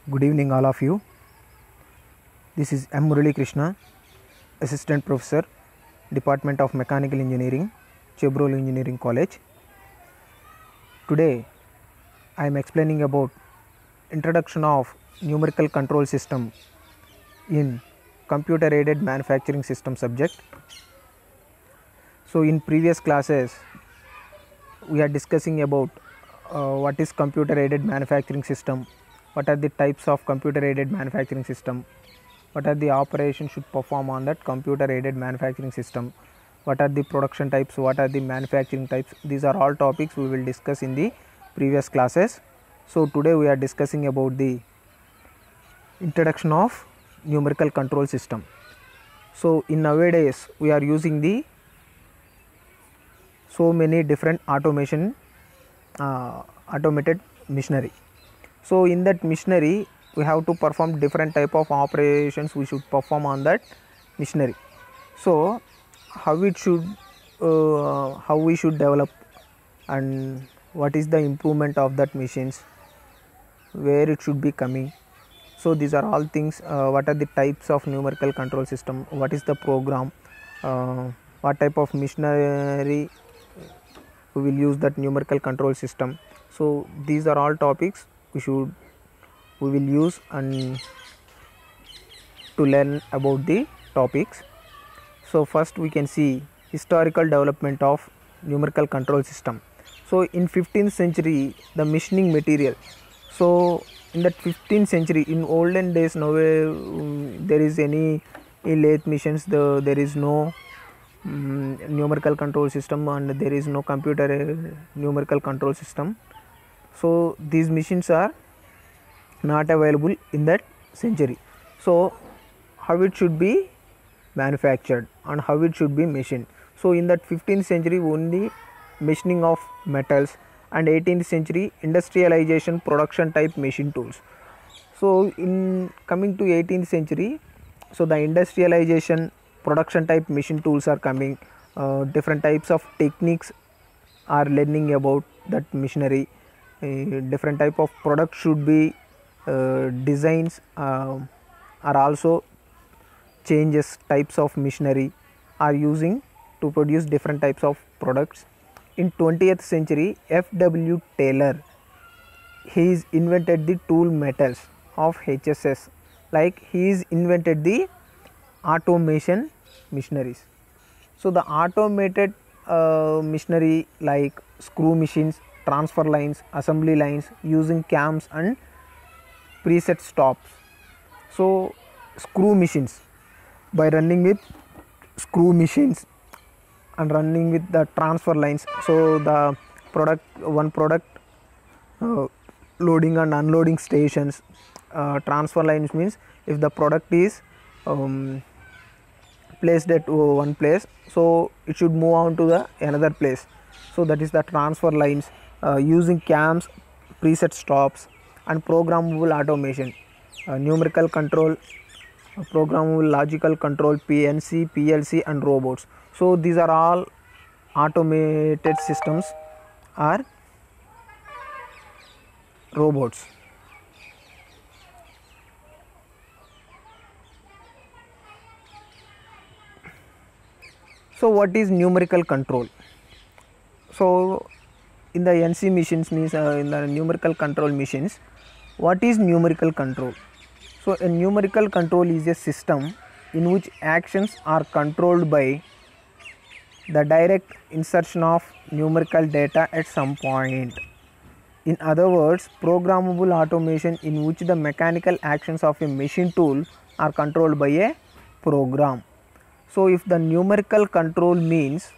Good evening, all of you. This is M. Murali Krishna, Assistant Professor, Department of Mechanical Engineering, Chebrol Engineering College. Today, I am explaining about introduction of numerical control system in computer aided manufacturing system subject. So, in previous classes, we are discussing about what is computer aided manufacturing system, what are the types of computer aided manufacturing system, what are the operations should perform on that computer aided manufacturing system, what are the production types, what are the manufacturing types. These are all topics we will discuss in the previous classes. So today we are discussing about the introduction of numerical control system. So in nowadays we are using the so many different automated machinery. So in that machinery we have to perform different type of operations we should perform on that machinery. So how we should develop and what is the improvement of that machines, where it should be coming. So these are all things. What are the types of numerical control system, what is the program, what type of machinery we will use that numerical control system. So these are all topics we will use and to learn about the topics. So first we can see historical development of numerical control system. So in 15th century the machining material. So in that 15th century, in olden days, now there is any lathe machines, there is no numerical control system and there is no computer numerical control system. So these machines are not available in that century. So how it should be manufactured and how it should be machined. So in that 15th century only machining of metals, and 18th century industrialization production type machine tools. So in coming to 18th century, so the industrialization production type machine tools are coming. Different types of techniques are learning about that machinery. Different type of product should be designs are also changes. Types of machinery are using to produce different types of products. In 20th century, F.W. Taylor, he is invented the tool metals of HSS, like he is invented the automation machineries. So the automated machinery like screw machines, transfer lines, assembly lines using cams and preset stops. So screw machines, by running with screw machines and running with the transfer lines. So the one product loading and unloading stations. Transfer lines means if the product is placed at one place, so it should move on to the another place. So that is the transfer lines. Using cams, preset stops and programmable automation, numerical control, programmable logical control, PNC, PLC and robots. So these are all automated systems or robots. So what is numerical control? So in the NC machines means in the numerical control machines, what is numerical control? So a numerical control is a system in which actions are controlled by the direct insertion of numerical data at some point. In other words, programmable automation in which the mechanical actions of a machine tool are controlled by a program. So if the numerical control means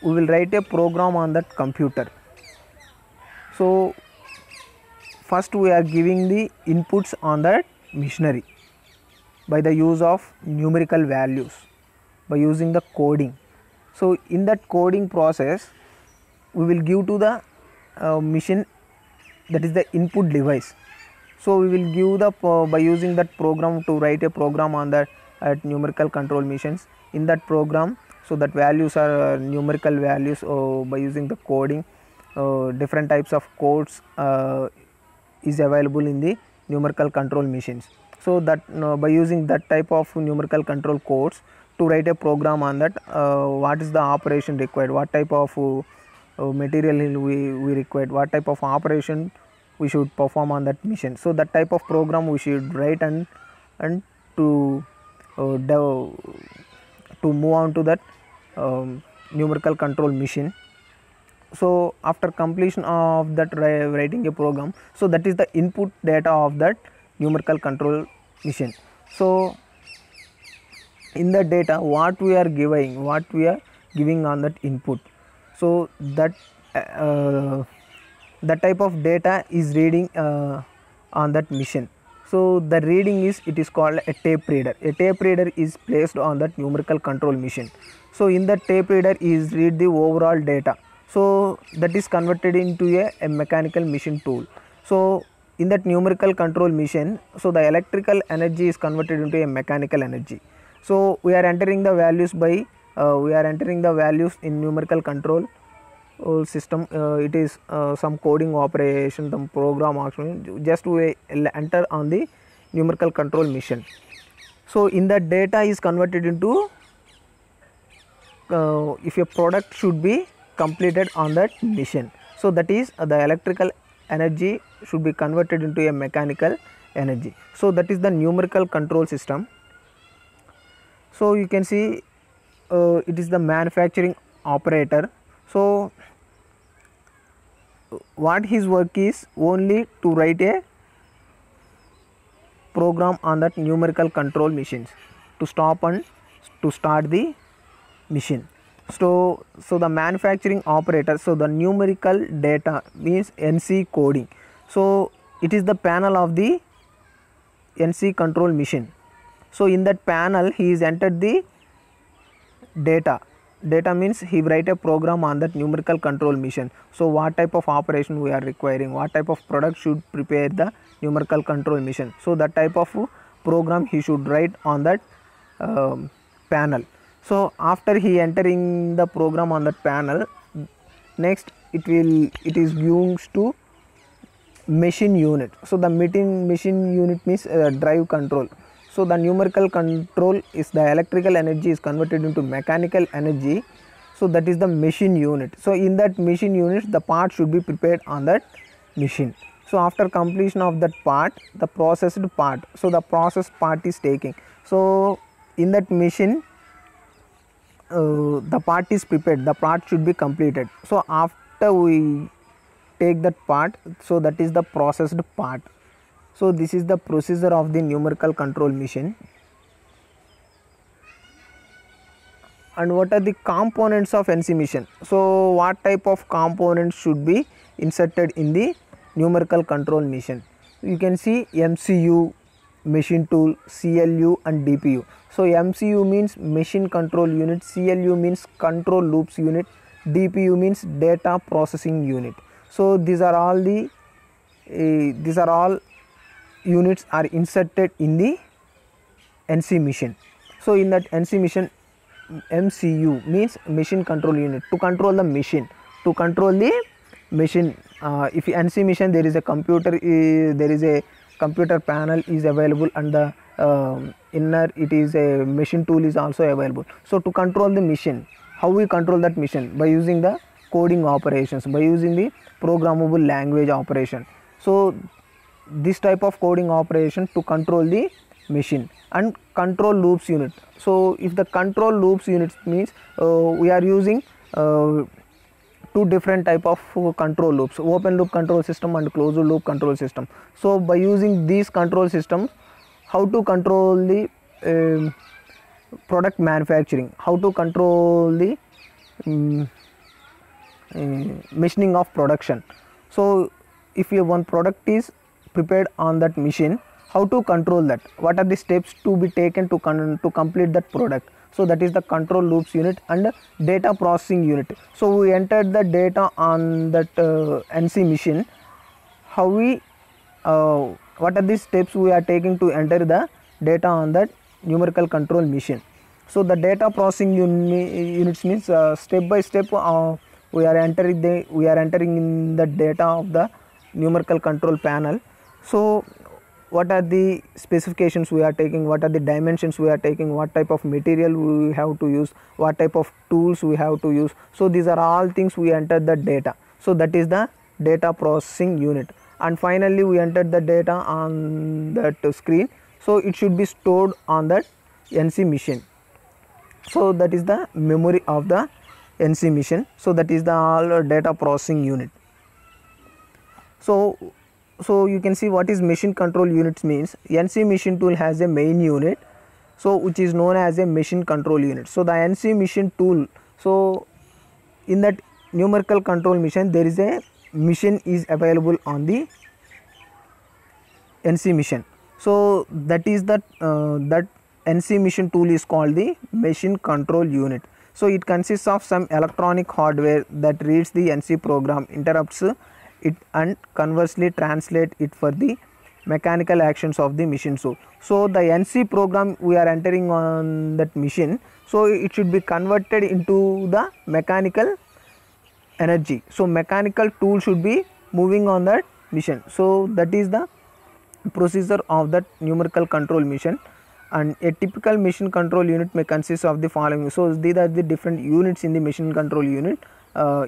we will write a program on that computer. So first we are giving the inputs on that machinery by the use of numerical values, by using the coding. So in that coding process we will give to the machine, that is the input device. So we will give the by using that program to write a program on that at numerical control machines. In that program, so that values are numerical values. By using the coding, different types of codes is available in the numerical control machines. So that by using that type of numerical control codes to write a program on that, what is the operation required, what type of material we required, what type of operation we should perform on that machine. So that type of program we should write and to move on to that numerical control machine. So after completion of that writing a program, so that is the input data of that numerical control machine. So in the data what we are giving on that input, so that that type of data is reading on that machine. So the reading is, it is called a tape reader. A tape reader is placed on that numerical control machine. So in the tape reader is read the overall data, so that is converted into a mechanical machine tool. So in that numerical control machine, so the electrical energy is converted into a mechanical energy. So we are entering the values by in numerical control system. It is some coding operation, the program action, just we enter on the numerical control machine. So in that data is converted into if a product should be completed on that machine, so that is the electrical energy should be converted into a mechanical energy. So that is the numerical control system. So you can see it is the manufacturing operator. So what his work is, only to write a program on that numerical control machines to stop and to start the machine. So the manufacturing operator, so the numerical data means NC coding. So it is the panel of the NC control machine. So in that panel he is entered the data means he write a program on that numerical control machine. So what type of operation we are requiring, what type of product should prepare the numerical control machine, so that type of program he should write on that panel. So after he entering the program on that panel, next it is used to machine unit. So the machine unit means drive control. So the numerical control is the electrical energy is converted into mechanical energy. So that is the machine unit. So in that machine unit, the part should be prepared on that machine. So after completion of that part, the processed part, so the processed part is taking. So in that machine, the part is prepared, the part should be completed. So after we take that part, so that is the processed part. So this is the procedure of the numerical control machine. And what are the components of NC machine? So what type of components should be inserted in the numerical control machine? You can see MCU, machine tool, CLU and DPU. So MCU means machine control unit, CLU means control loops unit, DPU means data processing unit. So these are all units are inserted in the NC machine. So in that NC machine, MCU means machine control unit, to control the machine, if NC machine there is a computer, there is a computer panel is available, and the inner it is a machine tool is also available. So to control the machine, how we control that machine? By using the coding operations, by using the programmable language operation. So this type of coding operation to control the machine. And control loops unit. So if the control loops unit means we are using two different type of control loops, open loop control system and closed loop control system. So by using these control systems, how to control the product manufacturing, how to control the machining of production. So if one product is prepared on that machine, how to control that, what are the steps to be taken to complete that product. So that is the control loops unit and data processing unit. So we entered the data on that NC machine, how we what are the steps we are taking to enter the data on that numerical control machine. So the data processing units means step by step we are entering in the data of the numerical control panel. So what are the specifications we are taking, what are the dimensions we are taking, what type of material we have to use, what type of tools we have to use. So these are all things we enter the data. So that is the data processing unit, and finally we enter the data on that screen. So it should be stored on that NC machine. So that is the memory of the NC machine. So that is the all data processing unit. So you can see what is machine control units means. NC machine tool has a main unit, so which is known as a machine control unit. So the NC machine tool, so in that numerical control machine there is a machine is available on the NC machine. So that is that NC machine tool is called the machine control unit. So it consists of some electronic hardware that reads the NC program, interrupts it, and conversely translate it for the mechanical actions of the machine. So the NC program we are entering on that machine, so it should be converted into the mechanical energy. So mechanical tool should be moving on that machine. So that is the procedure of that numerical control machine. And a typical machine control unit may consist of the following. So these are the different units in the machine control unit.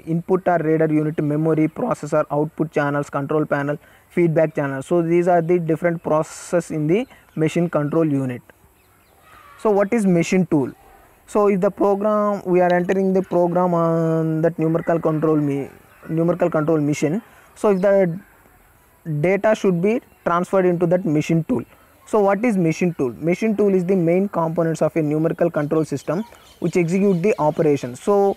Input or reader unit, memory, processor, output channels, control panel, feedback channel. So these are the different processes in the machine control unit. So what is machine tool? So if the program, we are entering the program on that numerical control machine, so if the data should be transferred into that machine tool. So what is machine tool? Machine tool is the main components of a numerical control system which execute the operation. So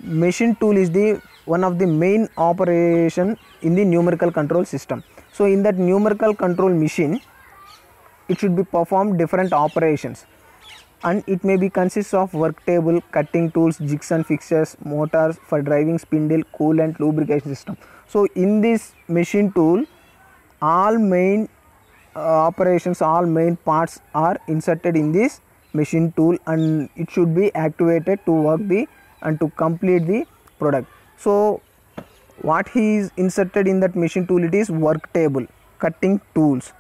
machine tool is the one of the main operation in the numerical control system. So in that numerical control machine, it should be perform different operations, and it may be consists of work table, cutting tools, jigs and fixtures, motors for driving, spindle, coolant, lubrication system. So in this machine tool, all main operations, all main parts are inserted in this machine tool, and it should be activated to work the and to complete the product. So what he is inserted in that machine tool, it is work table, cutting tools.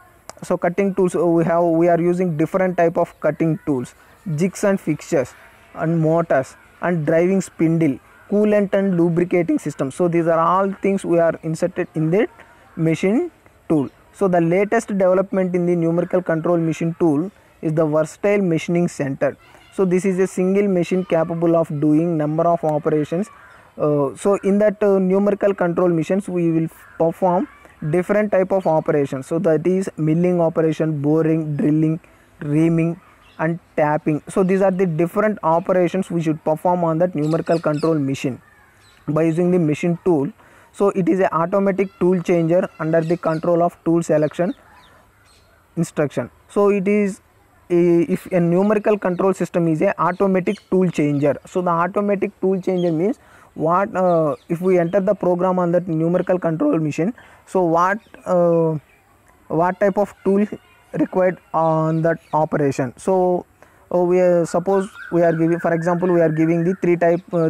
So cutting tools, we are using different type of cutting tools, jigs and fixtures, and motors, and driving spindle, coolant and lubricating system. So these are all things we are inserted in that machine tool. So the latest development in the numerical control machine tool is the versatile machining center. So this is a single machine capable of doing number of operations. So in that numerical control machines, we will perform different type of operations. So that is milling operation, boring, drilling, reaming, and tapping. So these are the different operations we should perform on that numerical control machine by using the machine tool. So it is an automatic tool changer under the control of tool selection instruction. So it is if a numerical control system is a automatic tool changer. So the automatic tool changer means what if we enter the program on that numerical control machine, so what type of tool required on that operation. So suppose we are giving, for example, we are giving the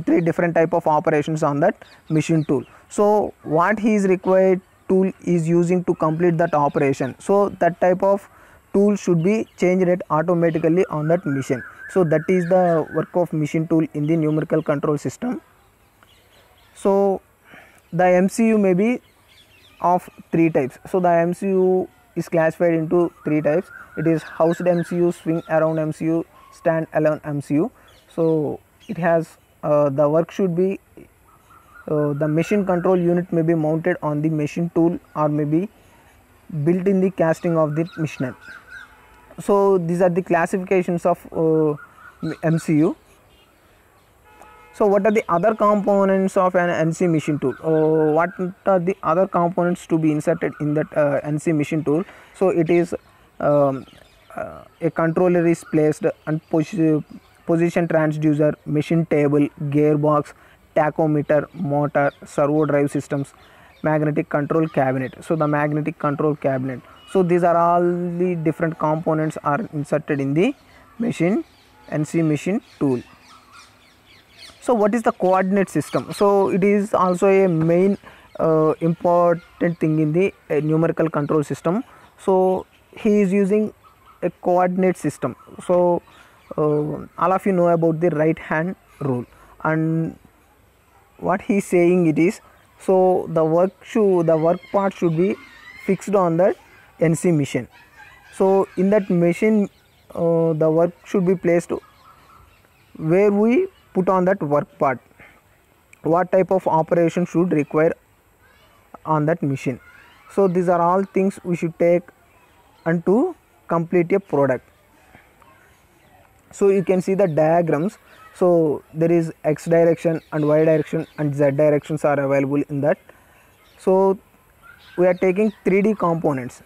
three different type of operations on that machine tool. So what he is required tool is using to complete that operation, so that type of tool should be changed it automatically on that machine. So that is the work of machine tool in the numerical control system. So the MCU may be of three types. So the MCU is classified into three types. It is housed MCU, swing around MCU, stand alone MCU. So it has the work should be the machine control unit may be mounted on the machine tool or may be built in the casting of the machinery. So these are the classifications of MCU. So what are the other components of an NC machine tool? What are the other components to be inserted in that NC machine tool? So it is a controller is placed, and position transducer, machine table, gearbox, tachometer, motor, servo drive systems, magnetic control cabinet. So the magnetic control cabinet. So these are all the different components are inserted in the NC machine tool. So what is the coordinate system? So it is also a main important thing in the numerical control system. So he is using a coordinate system. So all of you know about the right hand rule, and what he is saying it is, so the work part should be fixed on that NC machine. So in that machine the work should be placed where we put on that work part, what type of operation should require on that machine. So these are all things we should take and to complete a product. So you can see the diagrams. So there is x direction and y direction and z directions are available in that. So we are taking 3D components,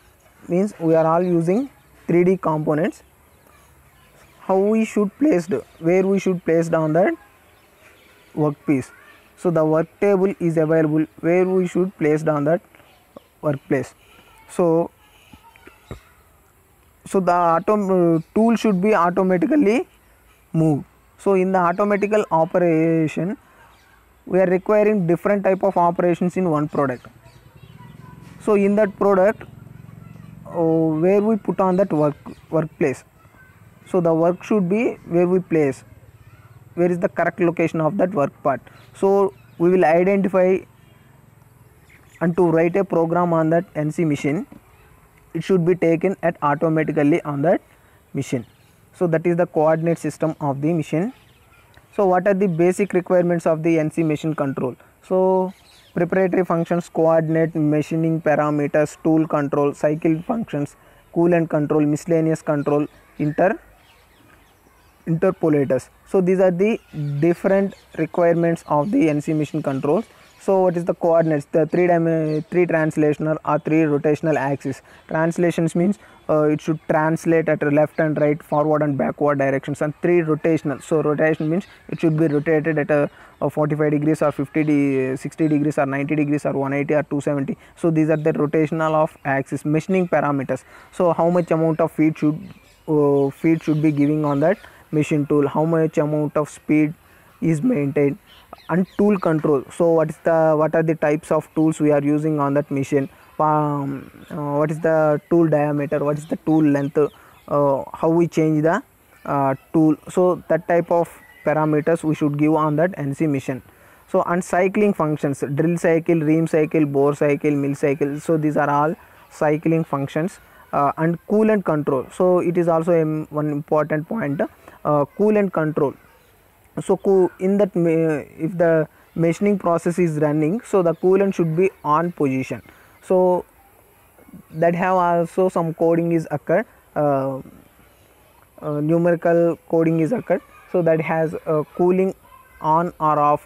means we are all using 3D components. How we should placed, where we should placed on that workpiece. So the work table is available where we should placed on that workplace. So the tool should be automatically moved. So in the automatical operation we are requiring different type of operations in one product. So in that product where we put on that workplace, so the work should be where we place, where is the correct location of that work part. So we will identify and to write a program on that NC machine, it should be taken at automatically on that machine. So that is the coordinate system of the machine. So what are the basic requirements of the NC machine control? So preparatory functions, coordinate, machining parameters, tool control, cycle functions, coolant control, miscellaneous control, interpolators. So these are the different requirements of the NC machine controls. So what is the coordinates? The three translational or three rotational axis. Translations means it should translate at left and right, forward and backward directions, and three rotational. So rotation means it should be rotated at a 45 degrees or 60 degrees or 90 degrees or 180 or 270. So these are the rotational of axis. Machining parameters. So how much amount of feed should be giving on that machine tool, how much amount of speed is maintained, and tool control. So what are the types of tools we are using on that machine, what is the tool diameter, what is the tool length, how we change the tool. So that type of parameters we should give on that NC machine. So and cycling functions, drill cycle, ream cycle, bore cycle, mill cycle. So these are all cycling functions. And coolant control. So it is also one important point, coolant control. So in that if the machining process is running, so the coolant should be on position. So that have also some coding is occurred, numerical coding is occurred. So that has cooling on or off,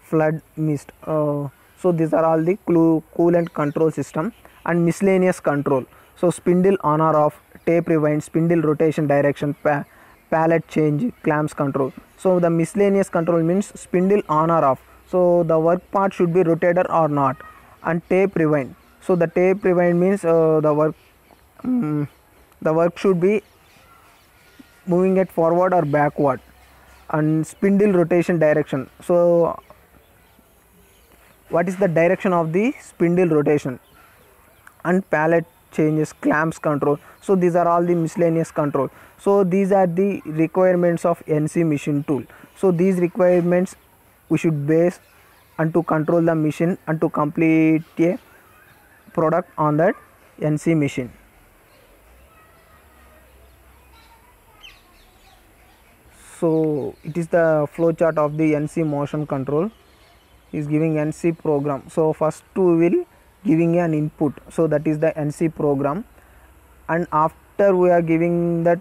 flood, mist. So these are all the coolant control system. And miscellaneous control. So spindle on or off, tape rewind, spindle rotation direction, pallet change, clamps control. So the miscellaneous control means spindle on or off. So the work part should be rotated or not. And tape rewind. So the tape rewind means the work should be moving it forward or backward. And spindle rotation direction. So what is the direction of the spindle rotation? And pallet changes, clamps control. So these are all the miscellaneous control. So these are the requirements of NC machine tool. So these requirements we should base and to control the machine and to complete a product on that NC machine. So it is the flow chart of the NC motion control. Is giving NC program. So first we will giving an input, so that is the NC program, and after we are giving that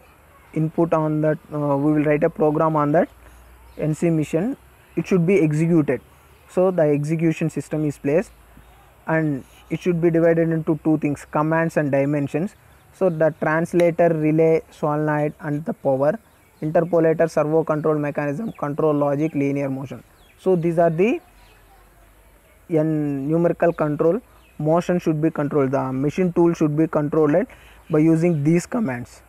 input on that we will write a program on that NC machine. It should be executed. So the execution system is placed, and it should be divided into two things, commands and dimensions. So the translator, relay, solenoid and the power, interpolator, servo control mechanism, control logic, linear motion. So these are the numerical control. Motion should be controlled, the machine tool should be controlled by using these commands.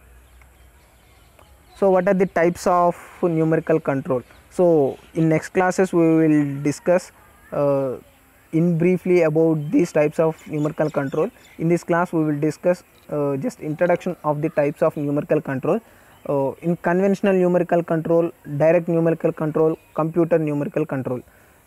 So what are the types of numerical control? So in next classes we will discuss in briefly about these types of numerical control. In this class we will discuss just introduction of the types of numerical control. In conventional numerical control, direct numerical control, computer numerical control.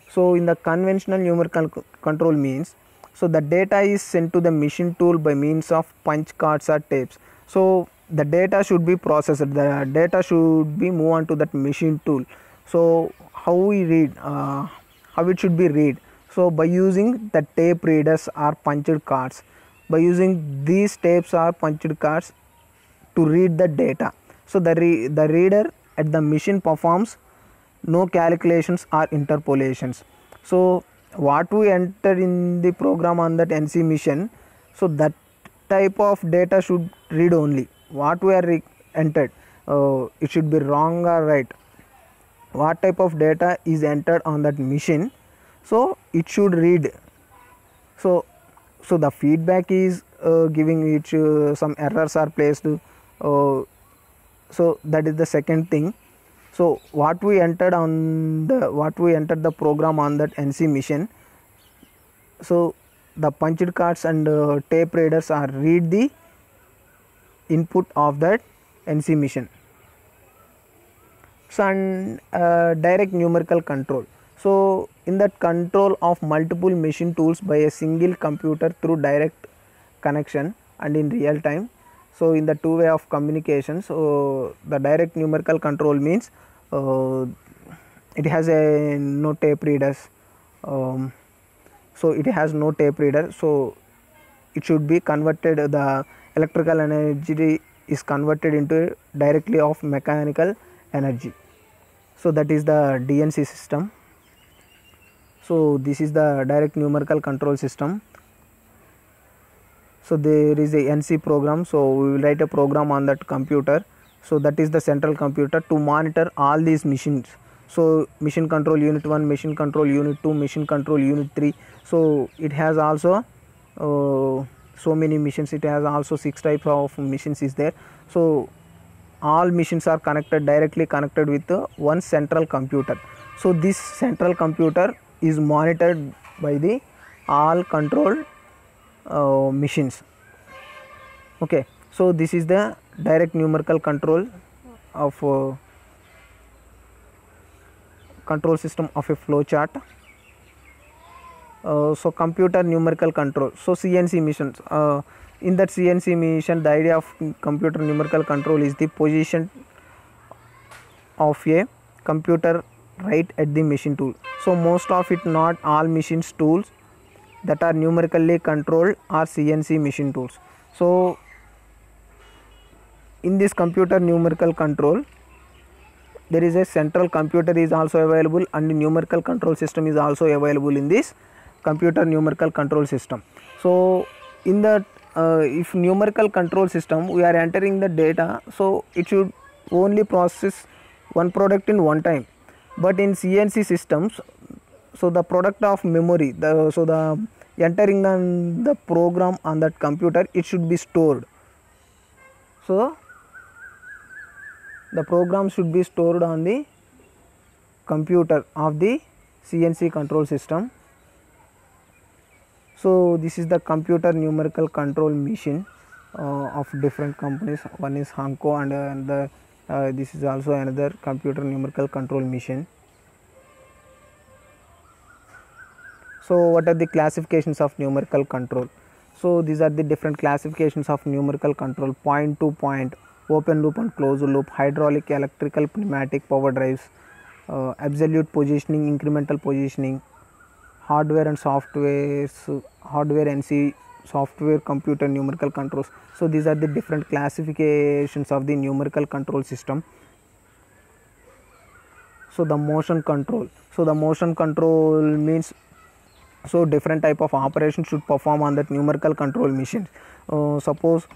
So in the conventional numerical control means, so the data is sent to the machine tool by means of punch cards or tapes. So the data should be processed, the data should be moved on to that machine tool. So how we read, how it should be read? So by using the tape readers or punched cards, by using these tapes or punched cards to read the data. So the reader at the machine performs no calculations or interpolations. So what we enter in the program on that NC machine, so that type of data should read only. What we are entered, it should be wrong or right. What type of data is entered on that machine, so it should read. So the feedback is giving it some errors are placed. So that is the second thing. So what we entered the program on that NC machine, so the punched cards and tape readers are read the input of that NC machine. So and direct numerical control. So in that control of multiple machine tools by a single computer through direct connection and in real time. So in the two way of communication, so the direct numerical control means it has a no tape readers. So it has no tape reader, so it should be converted, the electrical energy is converted into directly of mechanical energy. So that is the DNC system. So this is the direct numerical control system. So there is a NC program, so we will write a program on that computer. So that is the central computer to monitor all these machines. So machine control unit 1, machine control unit 2, machine control unit 3. So it has also so many machines, it has also 6 types of machines is there. So all machines are directly connected with one central computer. So this central computer is monitored by the all controlled machines. Okay, so this is the direct numerical control of control system of a flow chart. So computer numerical control, so CNC missions. In that CNC mission, the idea of computer numerical control is the position of a computer right at the machine tool. So most of it, not all machines tools that are numerically controlled are CNC machine tools. So in this computer numerical control, there is a central computer is also available and numerical control system is also available in this computer numerical control system. So in the if numerical control system we are entering the data, so it should only process one product in one time. But in CNC systems, so the product of memory, the entering the program on that computer, it should be stored. So the program should be stored on the computer of the CNC control system. So this is the computer numerical control machine of different companies. One is Hanko and this is also another computer numerical control machine. So what are the classifications of numerical control? So these are the different classifications of numerical control: point to point, open loop and closed loop, hydraulic, electrical, pneumatic, power drives, absolute positioning, incremental positioning, hardware and software, hardware NC, software computer numerical controls. So these are the different classifications of the numerical control system. So the motion control. So the motion control means, so different type of operations should perform on that numerical control machine. Suppose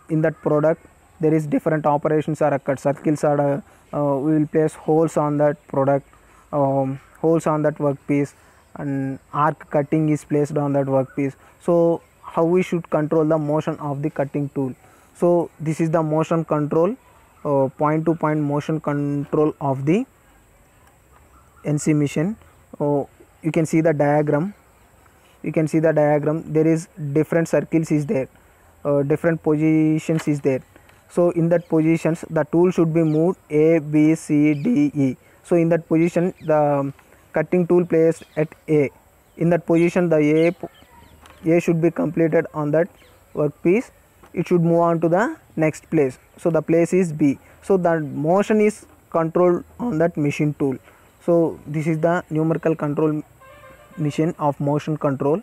in that product there is different operations are occurred. Circles are we will place holes on that product, holes on that workpiece, and arc cutting is placed on that workpiece. So how we should control the motion of the cutting tool? So this is the motion control, point to point motion control of the NC machine. You can see the diagram. you can see the diagram. There is different circles is there, different positions is there. So in that positions the tool should be moved A, B, C, D, E. So in that position the cutting tool placed at A. In that position the A should be completed on that workpiece. It should move on to the next place. So the place is B. So the motion is controlled on that machine tool. So this is the numerical control machine of motion control.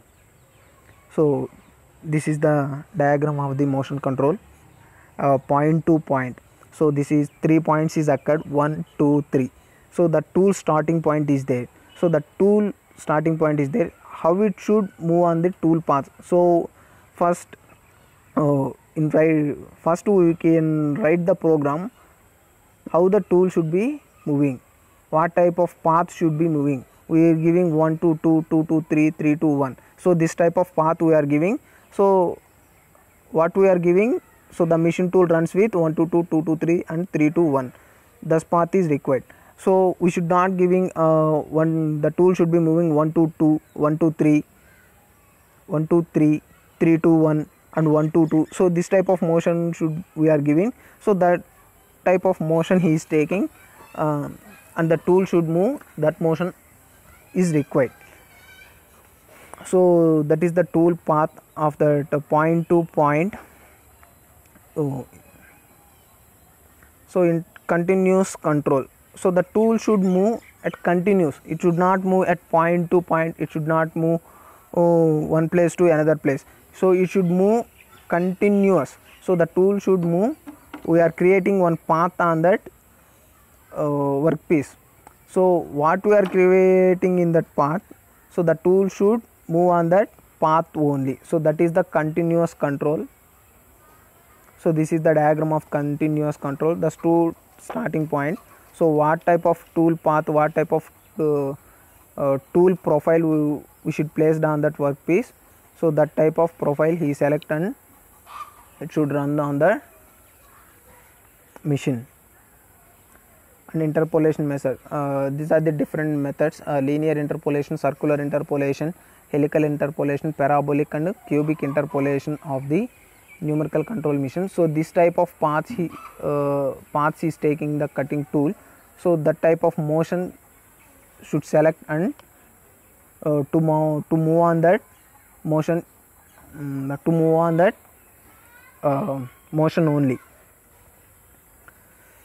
So this is the diagram of the motion control, point to point. So this is 3 points is occurred, 1, 2, 3. So the tool starting point is there. So the tool starting point is there. How it should move on the tool path? So first first we can write the program how the tool should be moving, what type of path should be moving. We are giving 1 to 2, 2 to 3, 3 to 1. So this type of path we are giving. So what we are giving, so the machine tool runs with 1 to 2, 2 to 3 and 3 to 1. This path is required. So we should not giving the tool should be moving 1 to 2, 1 to 3, 1 to 3, 3 to 1 and 1 to 2. So this type of motion should we are giving. So that type of motion he is taking, and the tool should move, that motion is required. So that is the tool path of the point to point. So in continuous control, so the tool should move at continuous. It should not move at point to point. It should not move one place to another place. So it should move continuous. So the tool should move. We are creating one path on that workpiece. So what we are creating in that path, so the tool should move on that path only. So that is the continuous control. So this is the diagram of continuous control, the tool starting point. So what type of tool path, what type of tool profile we should place on that workpiece. So that type of profile he select and it should run on the machine. And interpolation method, these are the different methods: linear interpolation, circular interpolation, helical interpolation, parabolic and cubic interpolation of the numerical control machine. So this type of paths he is taking the cutting tool. So that type of motion should select and to move on that motion, motion only.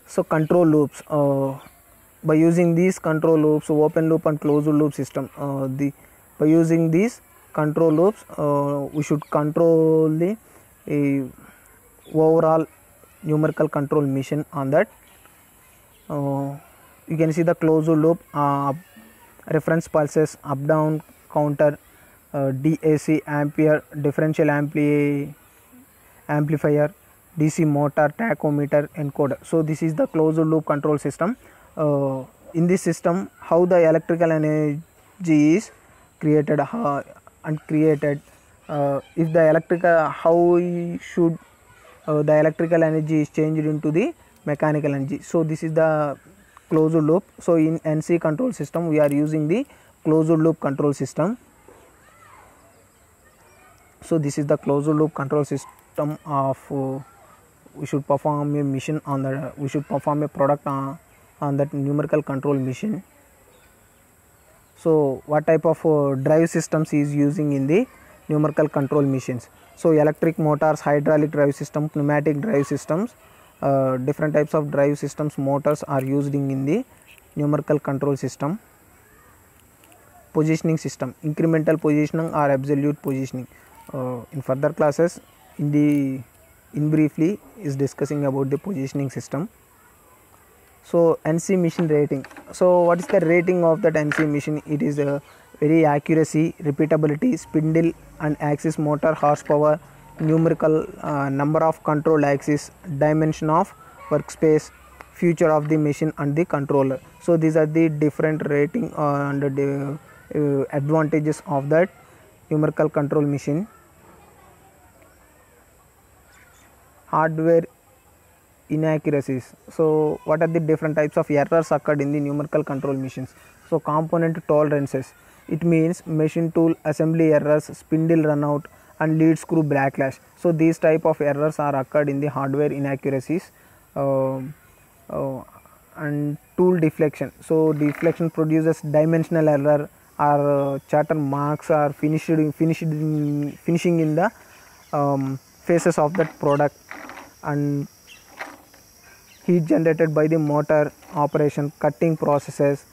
So control loops, by using these control loops, open loop and closed loop system, by using these control loops we should control the overall numerical control machine on that. You can see the closed loop, reference pulses, up down counter, DAC ampere, differential amplifier, DC motor, tachometer, encoder. So this is the closed loop control system. In this system, how the electrical energy is created and created, if the electrical, how should the electrical energy is changed into the mechanical energy. So this is the closed loop. So in NC control system we are using the closed loop control system. So this is the closed loop control system of we should perform a mission on the, we should perform a product on that numerical control machine. So what type of drive systems is using in the numerical control machines? So electric motors, hydraulic drive system, pneumatic drive systems, different types of drive systems, motors are used in the numerical control system. Positioning system, incremental positioning or absolute positioning. In further classes, in briefly is discussing about the positioning system. So NC machine rating. So what is the rating of that NC machine? It is a very accuracy, repeatability, spindle and axis motor horsepower, numerical number of control axis, dimension of workspace, feature of the machine and the controller. So these are the different rating and the advantages of that numerical control machine. Hardware inaccuracies. So what are the different types of errors occurred in the numerical control machines? So component tolerances. It means machine tool assembly errors, spindle runout, and lead screw backlash. So these type of errors are occurred in the hardware inaccuracies. uh, uh, and tool deflection. So deflection produces dimensional error, or chatter marks are finishing in the faces of that product, and heat generated by the motor operation, cutting processes.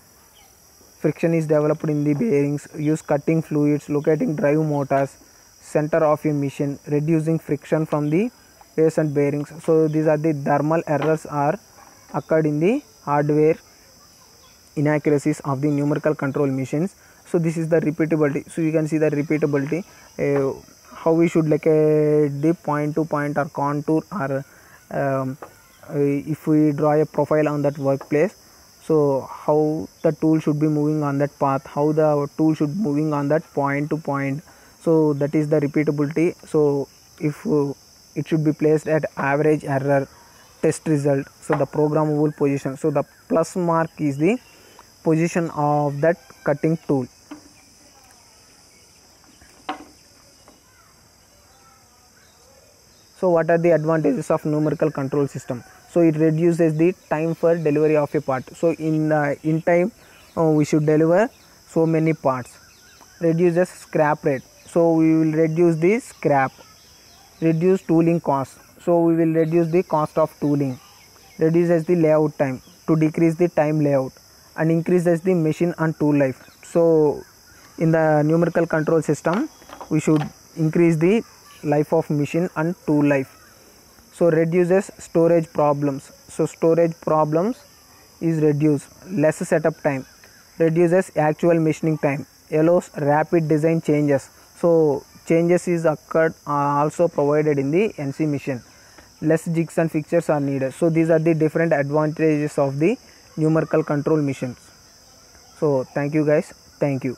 Friction is developed in the bearings. Use cutting fluids, locating drive motors, center of a machine, reducing friction from the base and bearings. So these are the thermal errors are occurred in the hardware inaccuracies of the numerical control machines. So this is the repeatability. So you can see the repeatability, how we should like the point to point or contour, or if we draw a profile on that workplace, so how the tool should be moving on that path, how the tool should moving on that point to point. So that is the repeatability. So if it should be placed at average error test result, so the programmable position. So the plus mark is the position of that cutting tool. So what are the advantages of numerical control system? So it reduces the time for delivery of a part. So in time we should deliver so many parts. Reduces scrap rate. So we will reduce the scrap. Reduce tooling cost. So we will reduce the cost of tooling. Reduces the layout time, to decrease the time layout, and increases the machine and tool life. So in the numerical control system we should increase the life of machine and tool life. So reduces storage problems. So storage problems is reduced. Less setup time, reduces actual machining time, allows rapid design changes. So changes is occurred also provided in the NC machine. Less jigs and fixtures are needed. So these are the different advantages of the numerical control machines. So thank you guys. Thank you.